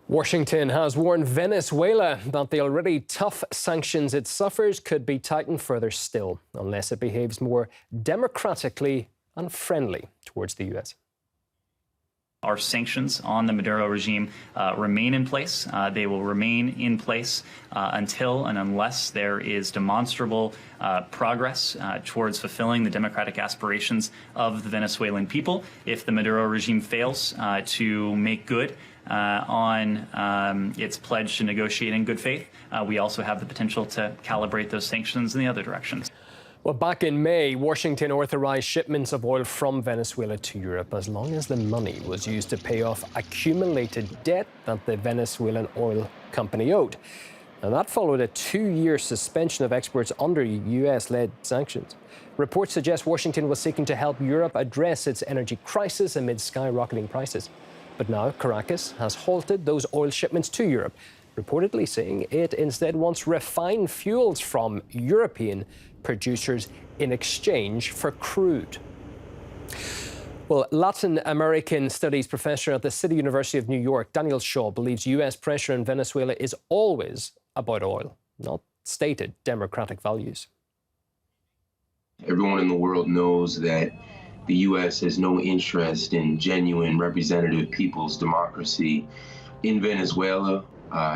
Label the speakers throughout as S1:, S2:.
S1: Washington has warned Venezuela that the already tough sanctions it suffers could be tightened further still, unless it behaves more democratically and friendly towards the US.
S2: Our sanctions on the Maduro regime remain in place. They will remain in place until and unless there is demonstrable progress towards fulfilling the democratic aspirations of the Venezuelan people. If the Maduro regime fails to make good on its pledge to negotiate in good faith, we also have the potential to calibrate those sanctions in the other directions.
S1: Well, back in May, Washington authorized shipments of oil from Venezuela to Europe as long as the money was used to pay off accumulated debt that the Venezuelan oil company owed. And that followed a 2-year suspension of exports under US-led sanctions. Reports suggest Washington was seeking to help Europe address its energy crisis amid skyrocketing prices. But now Caracas has halted those oil shipments to Europe, reportedly saying it instead wants refined fuels from European producers in exchange for crude. Well, Latin American Studies professor at the City University of New York, Daniel Shaw, believes US pressure in Venezuela is always about oil, not stated democratic values.
S3: Everyone in the world knows that the U.S. has no interest in genuine representative people's democracy in Venezuela,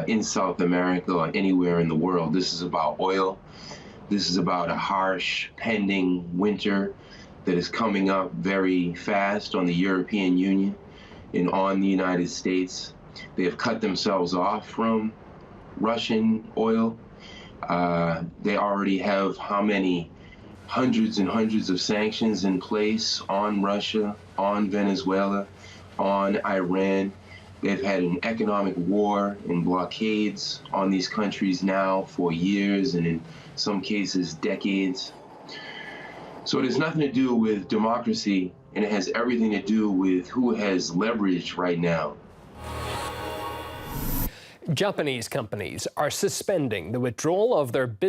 S3: in South America, or anywhere in the world. This is about oil. This is about a harsh, pending winter that is coming up very fast on the European Union and on the United States. They have cut themselves off from Russian oil. They already have how many hundreds and hundreds of sanctions in place on Russia, on Venezuela, on Iran. They've had an economic war and blockades on these countries now for years and in some cases decades. So it has nothing to do with democracy, and it has everything to do with who has leverage right now.
S1: Japanese companies are suspending the withdrawal of their business